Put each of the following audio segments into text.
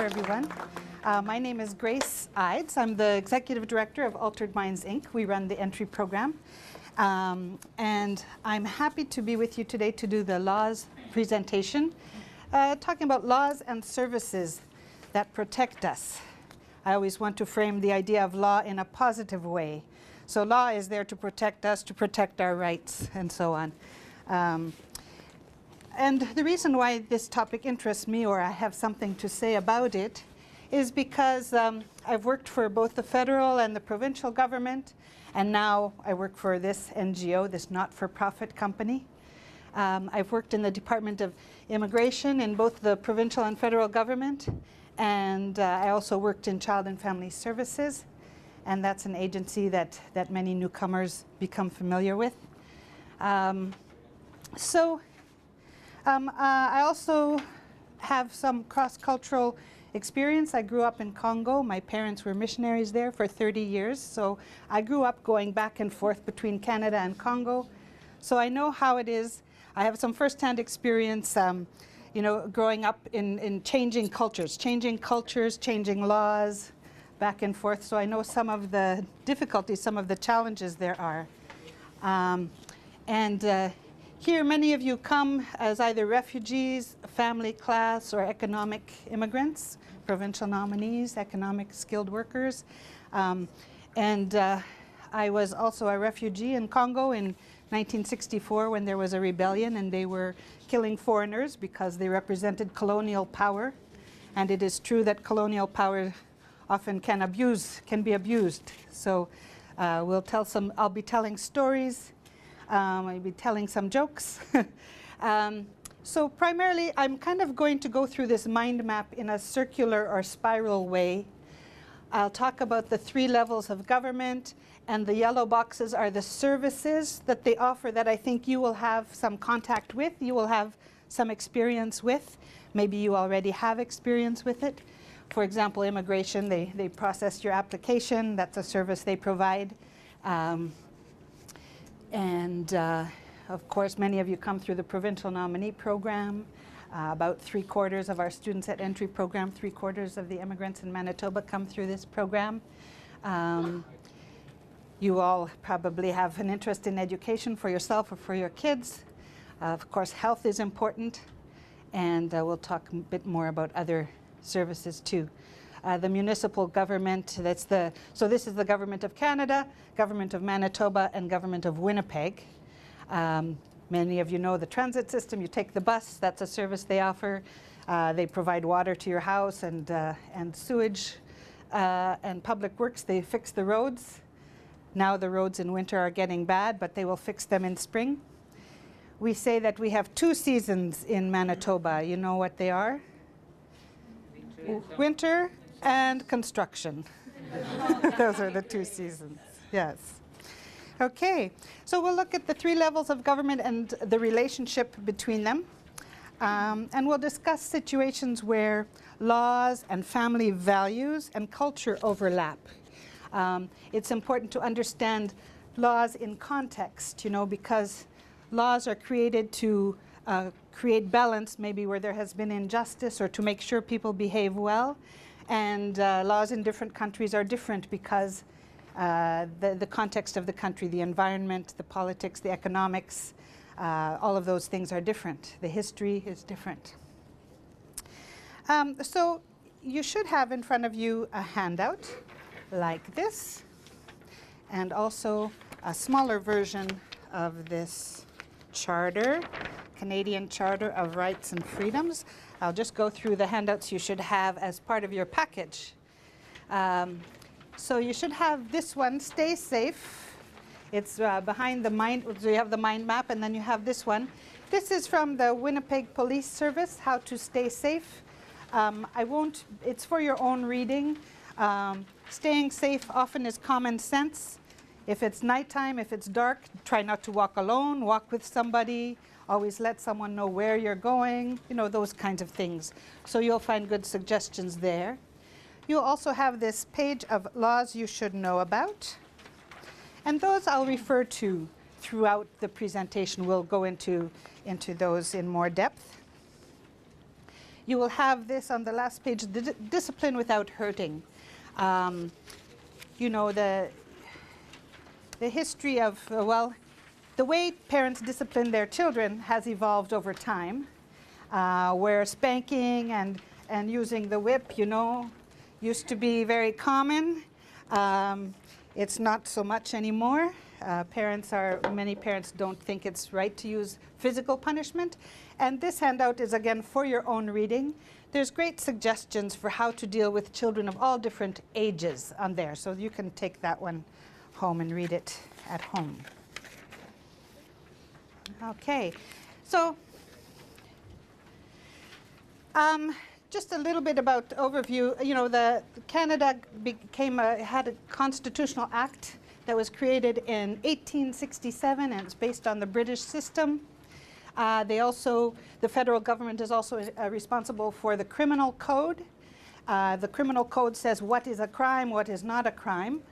everyone. My name is Grace Eidse. I'm the Executive Director of Altered Minds, Inc. We run the entry program. And I'm happy to be with you today to do the laws presentation, talking about laws and services that protect us. I always want to frame the idea of law in a positive way. So law is there to protect us, to protect our rights, and so on. And the reason why this topic interests me, or I have something to say about it, is because I've worked for both the federal and the provincial government, and now I work for this NGO, this not-for-profit company. I've worked in the Department of Immigration in both the provincial and federal government, and I also worked in Child and Family Services, and that's an agency that many newcomers become familiar with. I also have some cross-cultural experience. I grew up in Congo. My parents were missionaries there for 30 years. So I grew up going back and forth between Canada and Congo. So I know how it is. I have some first-hand experience, growing up in changing cultures, changing laws, back and forth. So I know some of the difficulties, some of the challenges there are. Here, many of you come as either refugees, family class, or economic immigrants, provincial nominees, economic skilled workers. I was also a refugee in Congo in 1964 when there was a rebellion and they were killing foreigners because they represented colonial power. And it is true that colonial power often can be abused. So I'll be telling stories. I'll be telling some jokes. So primarily, I'm kind of going to go through this mind map in a circular or spiral way. I'll talk about the 3 levels of government, and the yellow boxes are the services that they offer that I think you will have some contact with, you will have some experience with. Maybe you already have experience with it. For example, immigration, they process your application. That's a service they provide. Of course, many of you come through the provincial nominee program. About 3/4 of our students at entry program, 3/4 of the immigrants in Manitoba come through this program. You all probably have an interest in education for yourself or for your kids. Of course, health is important, and we'll talk a bit more about other services too. The municipal government, so this is the Government of Canada, Government of Manitoba, and Government of Winnipeg. Many of you know the transit system. You take the bus, that's a service they offer. They provide water to your house and sewage and public works. They fix the roads. Now the roads in winter are getting bad, but they will fix them in spring. We say that we have 2 seasons in Manitoba. You know what they are? Winter and construction. Those are the 2 seasons, yes. Okay, so we'll look at the 3 levels of government and the relationship between them. And we'll discuss situations where laws and family values and culture overlap. It's important to understand laws in context, because laws are created to create balance, maybe where there has been injustice, or to make sure people behave well. And laws in different countries are different because the context of the country, the environment, the politics, the economics, all of those things are different. The history is different. So you should have in front of you a handout like this, and also a smaller version of this charter, Canadian Charter of Rights and Freedoms. I'll just go through the handouts you should have as part of your package. So you should have this one, Stay Safe. It's behind the mind, so you have the mind map, and then you have this one. This is from the Winnipeg Police Service, How to Stay Safe. It's for your own reading. Staying safe often is common sense. If it's nighttime, if it's dark, try not to walk alone, walk with somebody. Always let someone know where you're going, those kinds of things. So you'll find good suggestions there. You'll also have this page of laws you should know about. And those I'll refer to throughout the presentation. We'll go into those in more depth. you will have this on the last page, discipline without hurting. You know, the history of, well, the way parents discipline their children has evolved over time, where spanking and using the whip, you know, used to be very common. It's not so much anymore. Many parents don't think it's right to use physical punishment. And this handout is again for your own reading. There's great suggestions for how to deal with children of all different ages on there. So you can take that one home and read it at home. Okay, so just a little bit about overview. You know, Canada had a constitutional act that was created in 1867, and it's based on the British system. The federal government is also responsible for the criminal code. The criminal code says what is a crime, what is not a crime.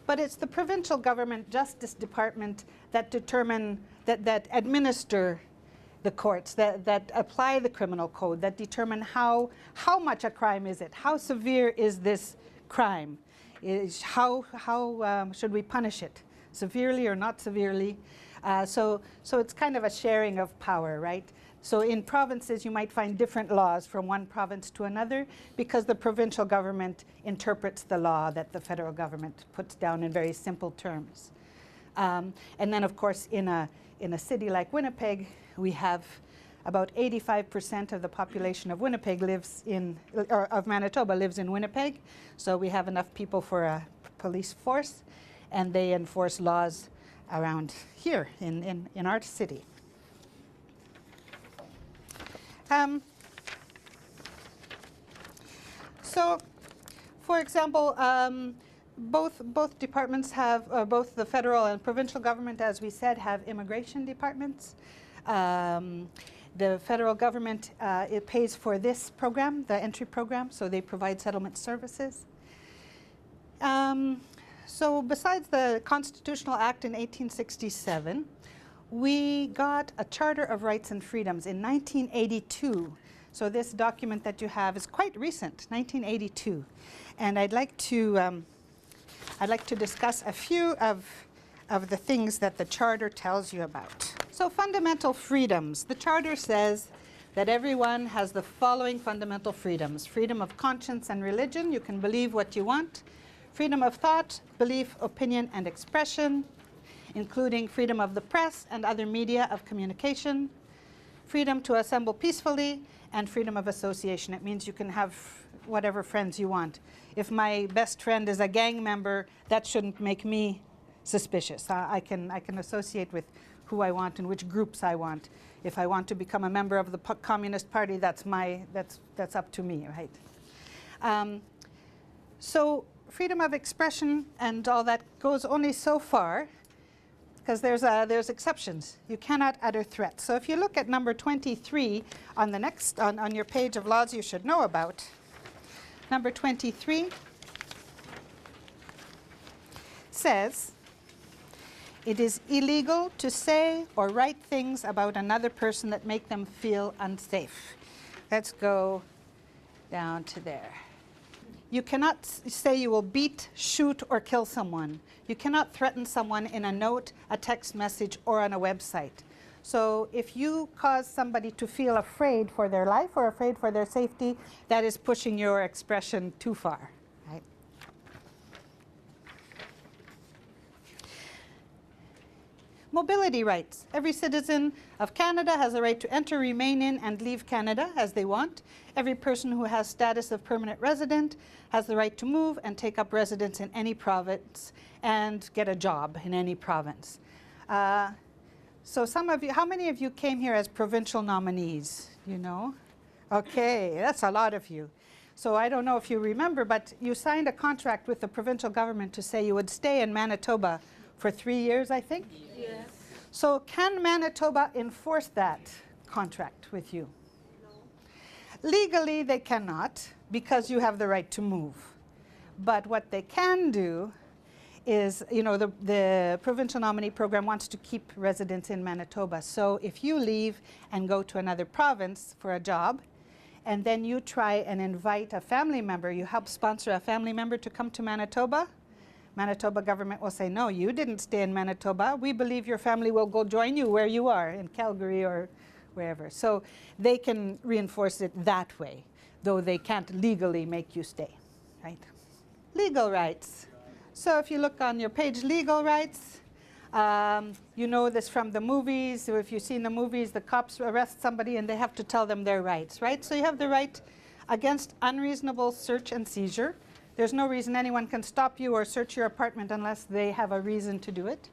But it's the provincial government justice department that that administer the courts, that apply the criminal code, that determine how much a crime is it, how severe is this crime, how should we punish it, severely or not severely. So it's kind of a sharing of power, right? So in provinces, you might find different laws from one province to another because the provincial government interprets the law that the federal government puts down in very simple terms. And then, of course, in a city like Winnipeg, we have about 85% of the population of Winnipeg of Manitoba lives in Winnipeg. So we have enough people for a police force, and they enforce laws around here in our city. So, for example, both departments have, both the federal and provincial government, as we said, have immigration departments. The federal government, it pays for this program, the entry program, so they provide settlement services. So besides the Constitutional Act in 1867, we got a Charter of Rights and Freedoms in 1982. So this document that you have is quite recent, 1982. And I'd like to discuss a few of the things that the Charter tells you about. So fundamental freedoms. The Charter says that everyone has the following fundamental freedoms: freedom of conscience and religion, you can believe what you want; freedom of thought, belief, opinion, and expression, including freedom of the press and other media of communication; freedom to assemble peacefully; and freedom of association. It means you can have whatever friends you want. If my best friend is a gang member, that shouldn't make me suspicious. I can associate with who I want and which groups I want. If I want to become a member of the Communist Party, that's up to me, right? So freedom of expression and all that goes only so far, because there's exceptions. You cannot utter threats. So if you look at number 23 on the next on your page of laws you should know about, number 23 says, it is illegal to say or write things about another person that make them feel unsafe. Let's go down to there. You cannot say you will beat, shoot, or kill someone. You cannot threaten someone in a note, a text message, or on a website. So if you cause somebody to feel afraid for their life or afraid for their safety, that is pushing your expression too far, right? Mobility rights. Every citizen of Canada has a right to enter, remain in, and leave Canada as they want. Every person who has status of permanent resident has the right to move and take up residence in any province and get a job in any province. So some of you, how many of you came here as provincial nominees? You know? Okay, that's a lot of you. So I don't know if you remember, but you signed a contract with the provincial government to say you would stay in Manitoba for 3 years, I think? Yes. So can Manitoba enforce that contract with you? No. Legally, they cannot, because you have the right to move. But what they can do is, you know, the provincial nominee program wants to keep residents in Manitoba. So if you leave and go to another province for a job, and then you try and invite a family member, you help sponsor a family member to come to Manitoba, Manitoba government will say, no, you didn't stay in Manitoba. We believe your family will go join you where you are, in Calgary or wherever. So they can reinforce it that way, though they can't legally make you stay, right? Legal rights. So if you look on your page, legal rights, you know this from the movies. So if you've seen the movies, the cops arrest somebody and they have to tell them their rights, right? So you have the right against unreasonable search and seizure. There's no reason anyone can stop you or search your apartment unless they have a reason to do it.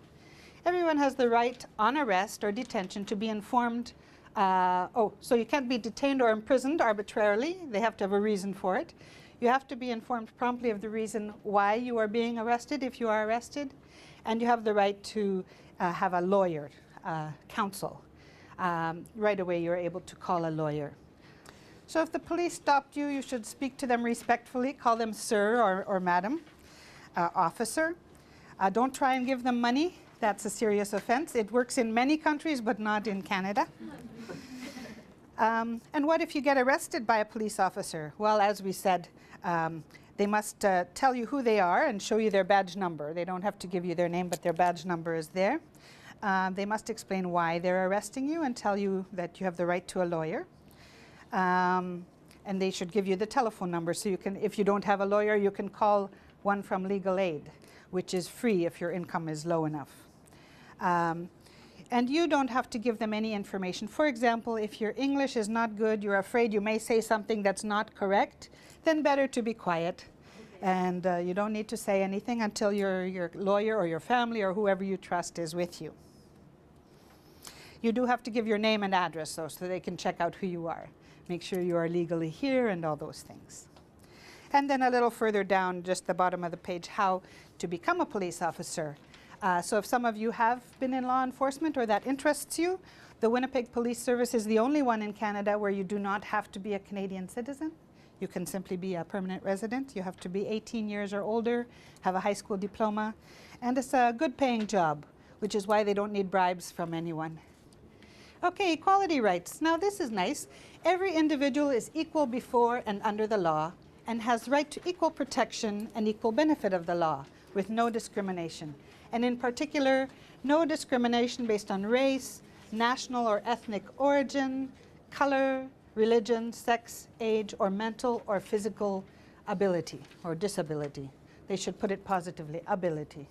Everyone has the right on arrest or detention to be informed. So you can't be detained or imprisoned arbitrarily. They have to have a reason for it. You have to be informed promptly of the reason why you are being arrested if you are arrested. And you have the right to have a lawyer, counsel. Right away you're able to call a lawyer. So if the police stopped you, you should speak to them respectfully, call them sir or madam, officer. Don't try and give them money. That's a serious offense. It works in many countries, but not in Canada. And what if you get arrested by a police officer? Well, as we said, they must tell you who they are and show you their badge number. They don't have to give you their name, but their badge number is there. They must explain why they're arresting you and tell you that you have the right to a lawyer. And they should give you the telephone number so you can, if you don't have a lawyer, you can call one from legal aid, which is free if your income is low enough. And you don't have to give them any information. For example, if your English is not good, you're afraid you may say something that's not correct, then better to be quiet. And you don't need to say anything until your lawyer or your family or whoever you trust is with you. You do have to give your name and address, though, so they can check out who you are. Make sure you are legally here and all those things. And then a little further down, just the bottom of the page, how to become a police officer. So if some of you have been in law enforcement or that interests you, the Winnipeg Police Service is the only one in Canada where you do not have to be a Canadian citizen. You can simply be a permanent resident. You have to be 18 years or older, have a high school diploma, and it's a good paying job, which is why they don't need bribes from anyone. Okay, equality rights. Now this is nice. Every individual is equal before and under the law and has right to equal protection and equal benefit of the law with no discrimination. And in particular, no discrimination based on race, national or ethnic origin, color, religion, sex, age, or mental or physical ability or disability. They should put it positively, ability.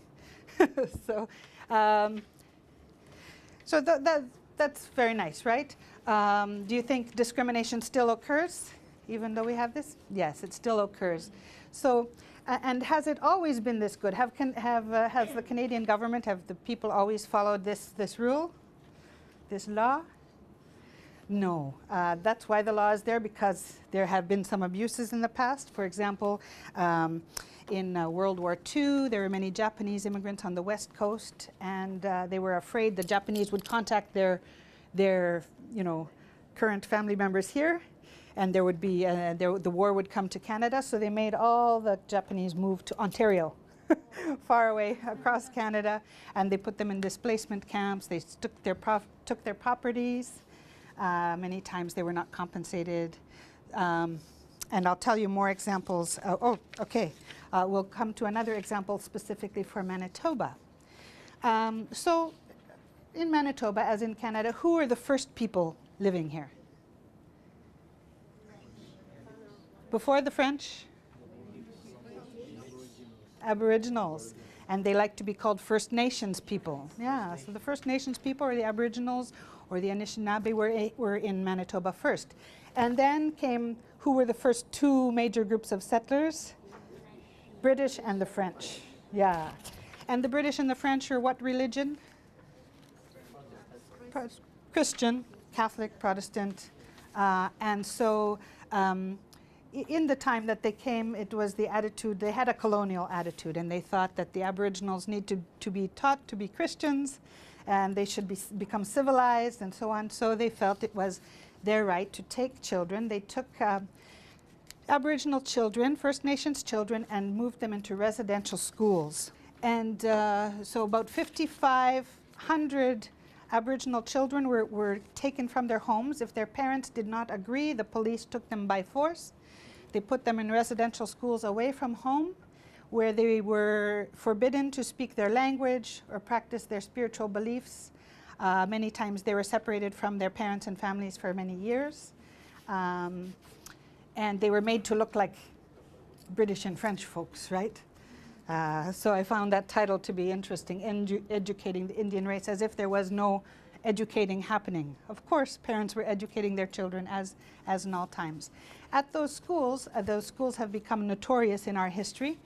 That's very nice, right? Do you think discrimination still occurs, even though we have this? Yes, it still occurs. So, and has it always been this good? Has the Canadian government, have the people always followed this rule, this law? No. That's why the law is there, because there have been some abuses in the past. For example, in World War II, there were many Japanese immigrants on the West Coast, and they were afraid the Japanese would contact their current family members here, and there would be the war would come to Canada. So they made all the Japanese move to Ontario, far away across Canada, and they put them in displacement camps. They took their properties. Many times they were not compensated. And I'll tell you more examples. We'll come to another example specifically for Manitoba. So in Manitoba, as in Canada, who were the first people living here? Before the French? Aboriginals. And they like to be called First Nations people. Yeah, so the First Nations people, or the Aboriginals, or the Anishinaabe were in Manitoba first. And then came, who were the first two major groups of settlers? British and the French. Yeah. And the British and the French are what religion? Christian, Catholic, Protestant. And so in the time that they came, it was the attitude, they had a colonial attitude, and they thought that the Aboriginals need to be taught to be Christians, and they should become civilized and so on. So they felt it was their right to take children. They took Aboriginal children, First Nations children, and moved them into residential schools. And so about 5,500 Aboriginal children were taken from their homes. If their parents did not agree, the police took them by force. They put them in residential schools away from home, where they were forbidden to speak their language or practice their spiritual beliefs. Many times they were separated from their parents and families for many years. And they were made to look like British and French folks, right? So I found that title to be interesting, Educating the Indian Race, as if there was no educating happening. Of course, parents were educating their children as in all times. At those schools have become notorious in our history.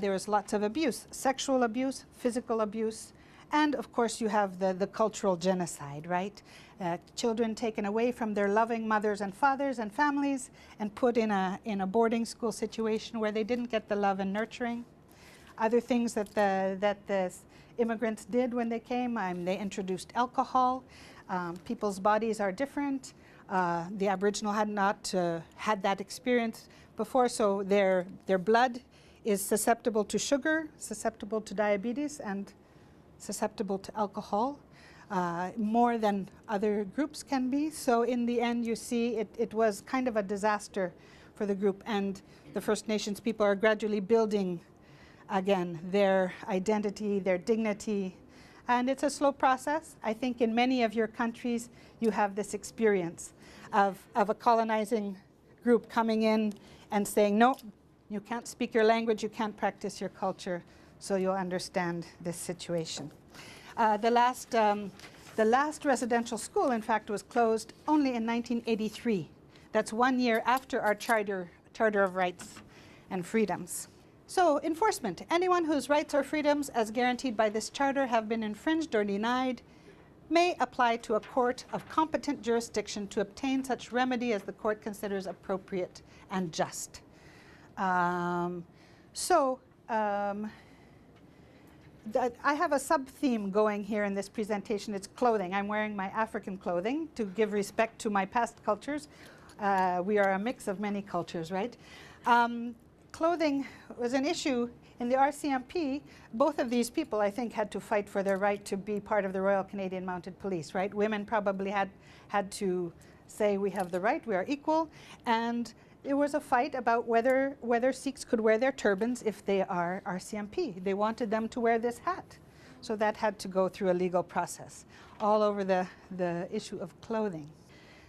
There was lots of abuse, sexual abuse, physical abuse, and of course you have the cultural genocide, right? Children taken away from their loving mothers and fathers and families and put in a boarding school situation where they didn't get the love and nurturing. Other things that the immigrants did when they came, they introduced alcohol. People's bodies are different. The Aboriginal had not had that experience before, so their blood is susceptible to sugar, susceptible to diabetes, and susceptible to alcohol, more than other groups can be. So in the end, you see, it was kind of a disaster for the group, and the First Nations people are gradually building again their identity, their dignity, and it's a slow process. I think in many of your countries you have this experience of a colonizing group coming in and saying, no, you can't speak your language, you can't practice your culture, so you'll understand this situation. The last residential school, in fact, was closed only in 1983. That's 1 year after our Charter of Rights and Freedoms. So, enforcement. Anyone whose rights or freedoms as guaranteed by this charter have been infringed or denied may apply to a court of competent jurisdiction to obtain such remedy as the court considers appropriate and just. I have a sub-theme going here in this presentation. It's clothing. I'm wearing my African clothing to give respect to my past cultures. We are a mix of many cultures, right? Clothing was an issue in the RCMP. Both of these people, I think, had to fight for their right to be part of the Royal Canadian Mounted Police, right? Women probably had to say, we have the right, we are equal. And there was a fight about whether Sikhs could wear their turbans if they are RCMP. They wanted them to wear this hat. So that had to go through a legal process, all over the issue of clothing.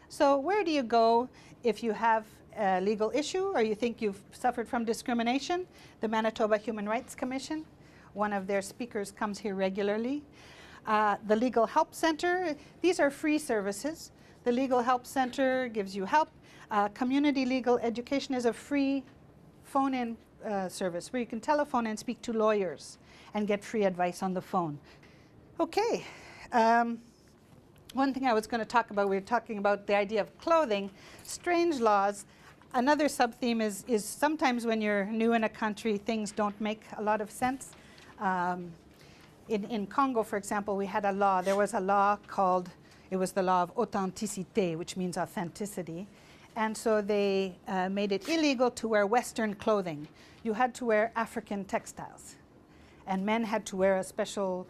So where do you go if you have a legal issue or you think you've suffered from discrimination? The Manitoba Human Rights Commission, one of their speakers comes here regularly. The Legal Help Center, these are free services. The Legal Help Center gives you help. Community legal education is a free phone-in service where you can telephone and speak to lawyers and get free advice on the phone. Okay. One thing I was going to talk about, we were talking about the idea of clothing, strange laws. Another sub-theme is sometimes when you're new in a country, things don't make a lot of sense. In Congo, for example, we had a law. There was a law called, it was the law of authenticité, which means authenticity. And so they made it illegal to wear Western clothing. You had to wear African textiles. And men had to wear a special,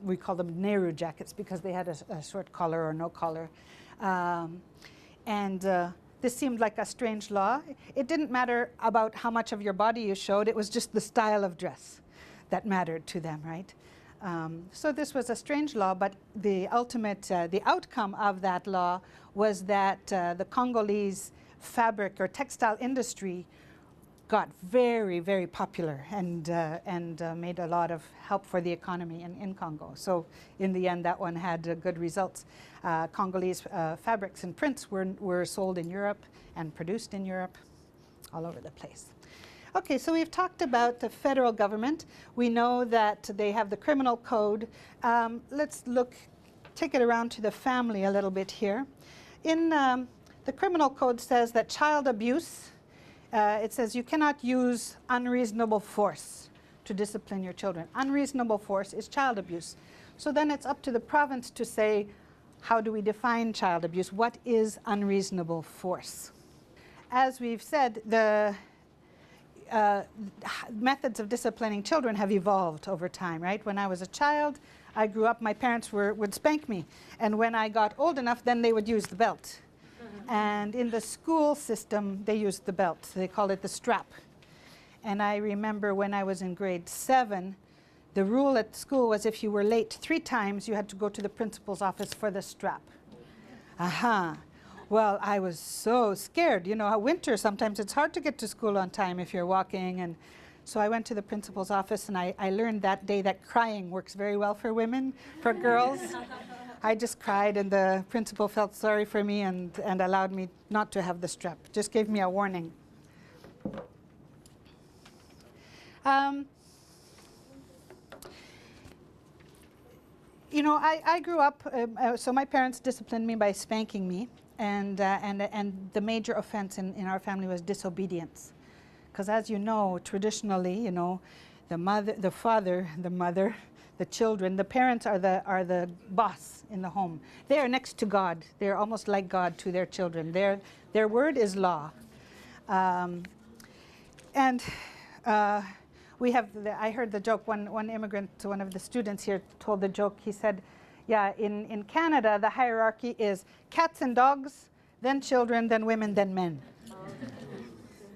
we call them Nehru jackets because they had a short collar or no collar. This seemed like a strange law. It didn't matter about how much of your body you showed. It was just the style of dress that mattered to them, right? So this was a strange law, but the ultimate, the outcome of that law was that the Congolese fabric or textile industry got very, very popular and made a lot of help for the economy in Congo. So in the end, that one had good results. Congolese fabrics and prints were sold in Europe and produced in Europe, all over the place. Okay, so we've talked about the federal government. We know that they have the criminal code. Let's take it around to the family a little bit here. In the criminal code says that child abuse, it says you cannot use unreasonable force to discipline your children. Unreasonable force is child abuse. So then it's up to the province to say, how do we define child abuse? What is unreasonable force? As we've said, methods of disciplining children have evolved over time, right? When I was a child, I grew up, my parents would spank me. And when I got old enough, then they would use the belt. And in the school system, they used the belt. They called it the strap. And I remember when I was in grade 7, the rule at school was if you were late 3 times, you had to go to the principal's office for the strap. Well, I was so scared. You know, winter, sometimes it's hard to get to school on time if you're walking. And so I went to the principal's office, and I learned that day that crying works very well for women, for girls. I just cried, and the principal felt sorry for me and allowed me not to have the strap. Just gave me a warning. You know, I grew up, so my parents disciplined me by spanking me, and the major offense in our family was disobedience. Because as you know, traditionally, you know, the mother, the father, the mother, the children, the parents are the boss in the home. They are next to God. They're almost like God to their children. Their word is law. We have, I heard the joke, one immigrant, one of the students here told the joke. He said, yeah, in Canada, the hierarchy is cats and dogs, then children, then women, then men.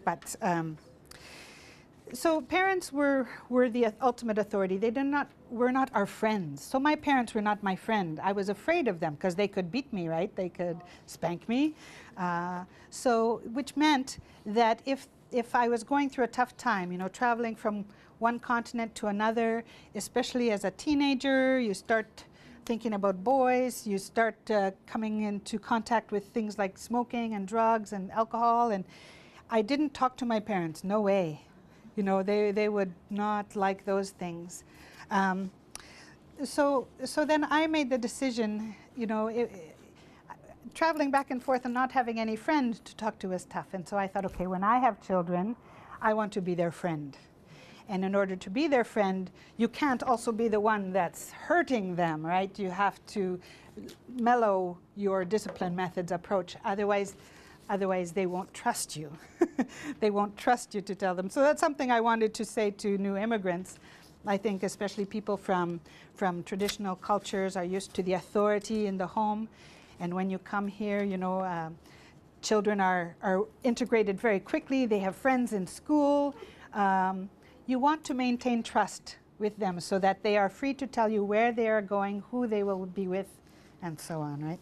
But, so parents were the ultimate authority. They were not our friends. So my parents were not my friend. I was afraid of them because they could beat me, right? They could spank me. Which meant that if I was going through a tough time, you know, traveling from one continent to another, especially as a teenager, you start thinking about boys, you start coming into contact with things like smoking and drugs and alcohol, and I didn't talk to my parents, no way. You know, they would not like those things. So then I made the decision, you know, traveling back and forth and not having any friend to talk to is tough. And so I thought, okay, when I have children, I want to be their friend. And in order to be their friend, you can't also be the one that's hurting them, right? You have to mellow your discipline methods approach. Otherwise they won't trust you. They won't trust you to tell them. So that's something I wanted to say to new immigrants. I think especially people from traditional cultures are used to the authority in the home. And when you come here, you know, children are integrated very quickly. They have friends in school. You want to maintain trust with them so that they are free to tell you where they are going, who they will be with, and so on, right?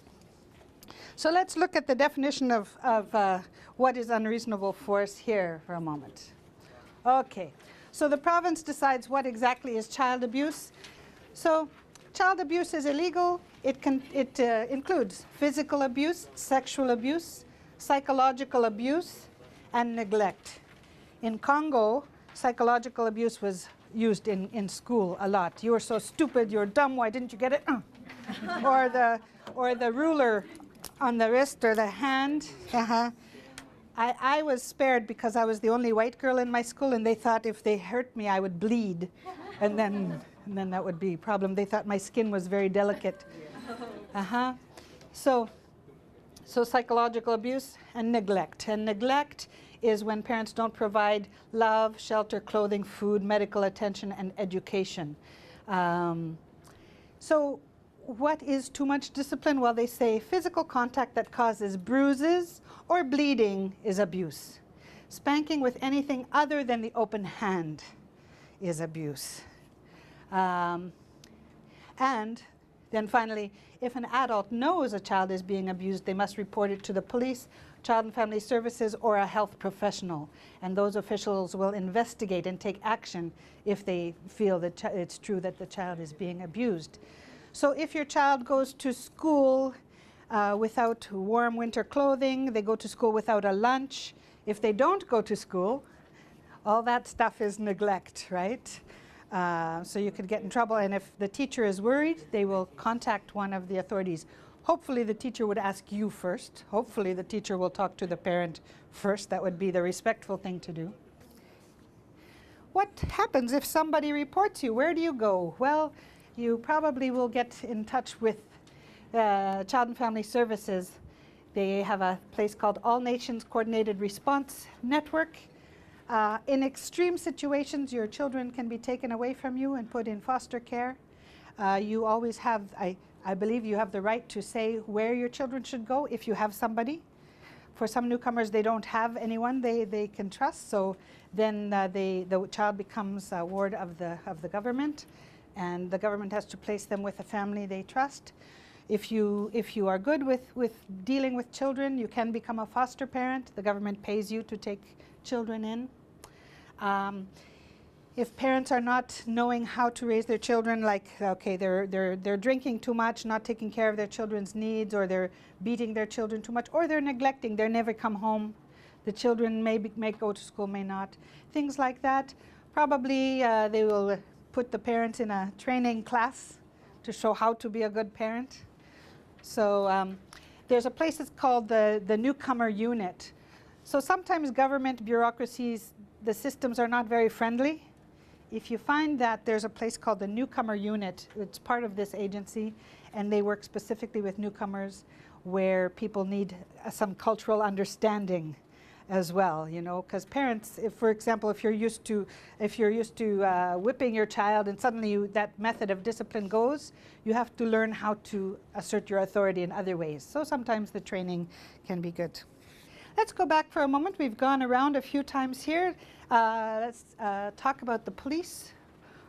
So let's look at the definition of what is unreasonable force here for a moment. Okay, so the province decides what exactly is child abuse. So child abuse is illegal. It includes physical abuse, sexual abuse, psychological abuse, and neglect. In Congo, psychological abuse was used in school a lot. You were so stupid, you're dumb, why didn't you get it? Or the ruler on the wrist or the hand. I was spared because I was the only white girl in my school, and they thought if they hurt me, I would bleed. And then that would be a problem. They thought my skin was very delicate. So psychological abuse and neglect. And neglect is when parents don't provide love, shelter, clothing, food, medical attention, and education. So what is too much discipline? Well, they say physical contact that causes bruises or bleeding is abuse. Spanking with anything other than the open hand is abuse. And then finally, if an adult knows a child is being abused, they must report it to the police, Child and Family Services, or a health professional. And those officials will investigate and take action if they feel that it's true that the child is being abused. So if your child goes to school without warm winter clothing, they go to school without a lunch, if they don't go to school, all that stuff is neglect, right? So you could get in trouble, and if the teacher is worried, they will contact one of the authorities. Hopefully the teacher would ask you first. Hopefully the teacher will talk to the parent first. That would be the respectful thing to do. What happens if somebody reports you? Where do you go? Well, you probably will get in touch with Child and Family Services. They have a place called All Nations Coordinated Response Network. In extreme situations, your children can be taken away from you and put in foster care. You always have, I believe you have the right to say where your children should go if you have somebody. For some newcomers, they don't have anyone they can trust, so then the child becomes a ward of the government, and the government has to place them with a family they trust. If you are good with dealing with children, you can become a foster parent. The government pays you to take children in. If parents are not knowing how to raise their children, like, okay, they're drinking too much, not taking care of their children's needs, or they're beating their children too much, or they're neglecting, they never come home, the children may go to school, may not, things like that, probably they will put the parents in a training class to show how to be a good parent. So there's a place that's called the newcomer unit. So sometimes government bureaucracies, the systems are not very friendly. If you find that there's a place called the newcomer unit, it's part of this agency, and they work specifically with newcomers where people need some cultural understanding as well, you know, because parents, if, for example, if you're used to whipping your child and suddenly that method of discipline goes, you have to learn how to assert your authority in other ways. So sometimes the training can be good. Let's go back for a moment. We've gone around a few times here. Let's talk about the police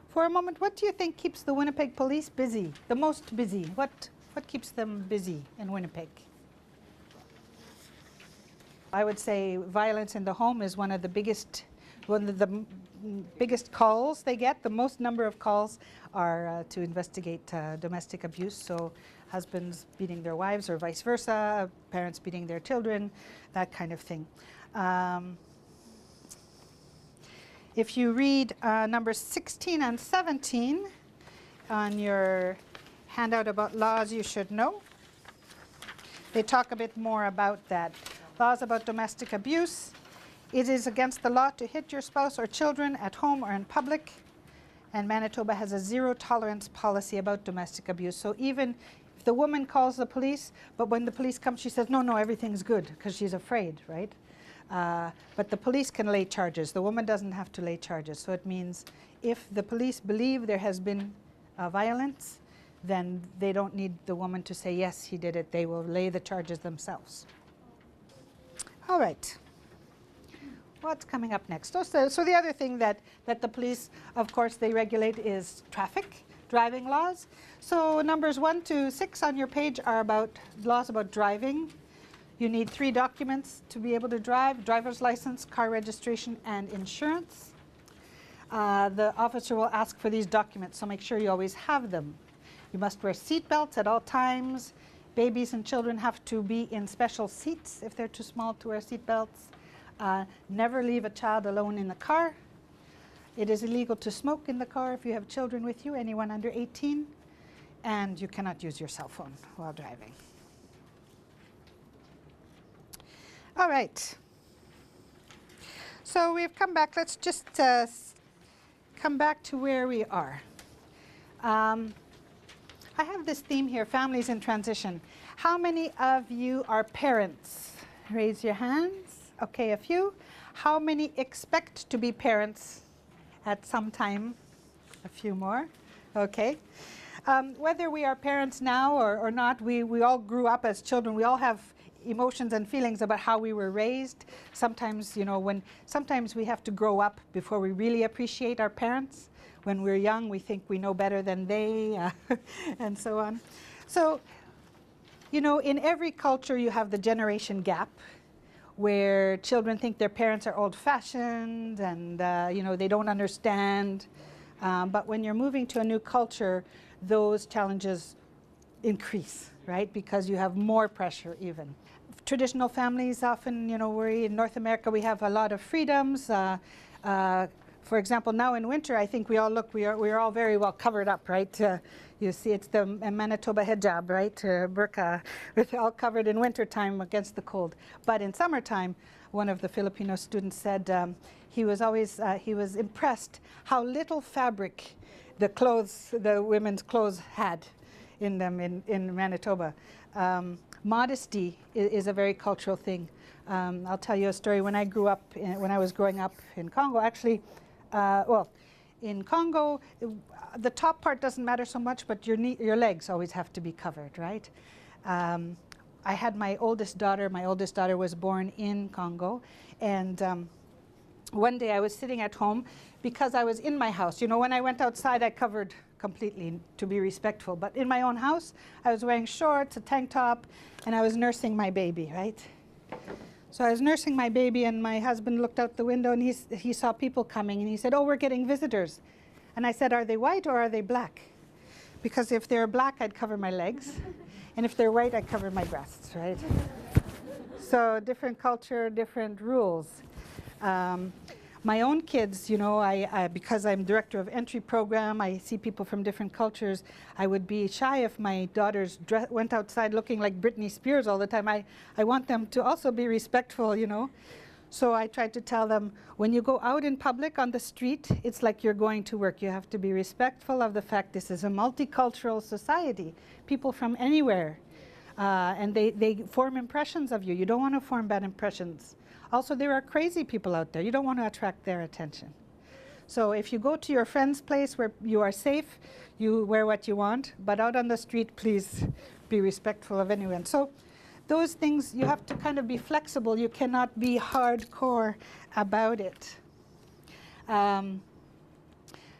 for a moment. What do you think keeps the Winnipeg police busy, the most busy? What keeps them busy in Winnipeg? I would say violence in the home is one of the biggest calls they get. The most number of calls are to investigate domestic abuse. So husbands beating their wives or vice versa, parents beating their children, that kind of thing. If you read numbers 16 and 17 on your handout about laws you should know, they talk a bit more about that. Laws about domestic abuse. It is against the law to hit your spouse or children at home or in public. And Manitoba has a zero tolerance policy about domestic abuse. So even if the woman calls the police, but when the police come, she says, no, everything's good, because she's afraid, right? But the police can lay charges. The woman doesn't have to lay charges. So it means if the police believe there has been violence, then they don't need the woman to say, yes, he did it. They will lay the charges themselves. All right. What's coming up next? So the other thing that the police, of course, they regulate is traffic, driving laws. So numbers 1 to 6 on your page are about laws about driving. You need 3 documents to be able to drive: driver's license, car registration, and insurance. The officer will ask for these documents, so make sure you always have them. You must wear seat belts at all times. Babies and children have to be in special seats if they're too small to wear seat belts. Never leave a child alone in the car. It is illegal to smoke in the car if you have children with you, anyone under 18. And you cannot use your cell phone while driving. All right. So we've come back. Let's just come back to where we are. I have this theme here, families in transition. How many of you are parents? Raise your hands. Okay, a few. How many expect to be parents at some time? A few more. Okay. Whether we are parents now or not, we all grew up as children. We all have emotions and feelings about how we were raised. Sometimes, you know, sometimes we have to grow up before we really appreciate our parents. When we're young, we think we know better than they, and so on. So, you know, in every culture you have the generation gap, where children think their parents are old-fashioned and, you know, they don't understand. But when you're moving to a new culture, those challenges increase, right? Because you have more pressure even. Traditional families often, you know, in North America we have a lot of freedoms. For example, now in winter, I think we are all very well covered up, right? You see, it's the Manitoba hijab, right? Burqa, it's all covered in wintertime against the cold. But in summertime, one of the Filipino students said he was impressed how little fabric the women's clothes had in them in Manitoba. modesty is a very cultural thing. I'll tell you a story. When I was growing up in Congo, actually, in Congo, the top part doesn't matter so much, but your legs always have to be covered, right? I had my oldest daughter. My oldest daughter was born in Congo, and one day I was sitting at home because I was in my house. You know, when I went outside, I covered completely to be respectful. But in my own house, I was wearing shorts, a tank top, and I was nursing my baby, right? So I was nursing my baby, and my husband looked out the window, and he saw people coming, and he said, "Oh, we're getting visitors." And I said, "Are they white or are they black?" Because if they're black, I'd cover my legs. And if they're white, I'd cover my breasts, right? So different culture, different rules. My own kids, you know, because I'm director of entry program, I see people from different cultures. I would be shy if my daughters went outside looking like Britney Spears all the time. I want them to also be respectful, you know. So I tried to tell them, when you go out in public on the street, it's like you're going to work. You have to be respectful of the fact this is a multicultural society. People from anywhere. And they form impressions of you. You don't want to form bad impressions. Also, there are crazy people out there. You don't want to attract their attention. So if you go to your friend's place where you are safe, you wear what you want. But out on the street, please be respectful of anyone. So those things, you have to kind of be flexible. You cannot be hardcore about it.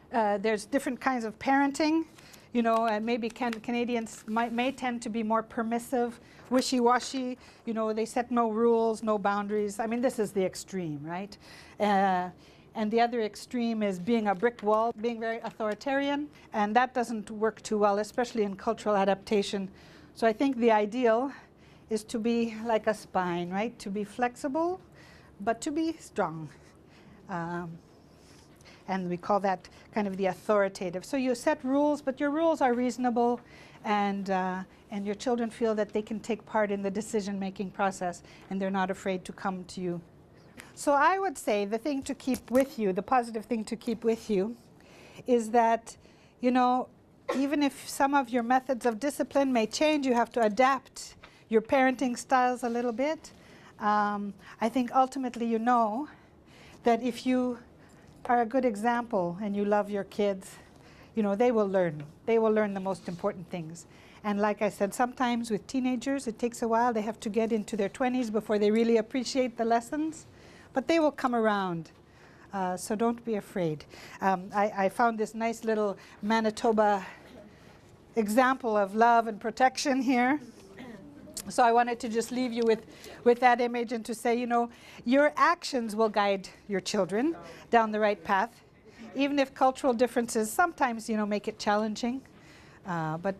There's different kinds of parenting. You know, and maybe Canadians may tend to be more permissive, wishy-washy. You know, they set no rules, no boundaries. I mean, this is the extreme, right? And the other extreme is being a brick wall, being very authoritarian, and that doesn't work too well, especially in cultural adaptation. So I think the ideal is to be like a spine, right? To be flexible, but to be strong. And we call that kind of the authoritative. So you set rules, but your rules are reasonable, and your children feel that they can take part in the decision-making process, and they're not afraid to come to you. So I would say the thing to keep with you, the positive thing to keep with you, is that, you know, even if some of your methods of discipline may change, you have to adapt your parenting styles a little bit. I think ultimately you know that if you are a good example and you love your kids, you know, they will learn. They will learn the most important things. And like I said, sometimes with teenagers, it takes a while. They have to get into their 20s before they really appreciate the lessons. But they will come around. So don't be afraid. I found this nice little Manitoba example of love and protection here. So I wanted to just leave you with that image and to say, you know, your actions will guide your children down the right path, even if cultural differences sometimes, you know, make it challenging. But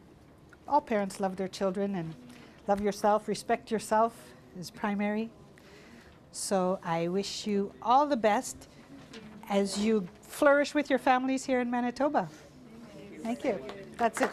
all parents love their children, and love yourself, respect yourself is primary. So I wish you all the best as you flourish with your families here in Manitoba. Thank you. That's it.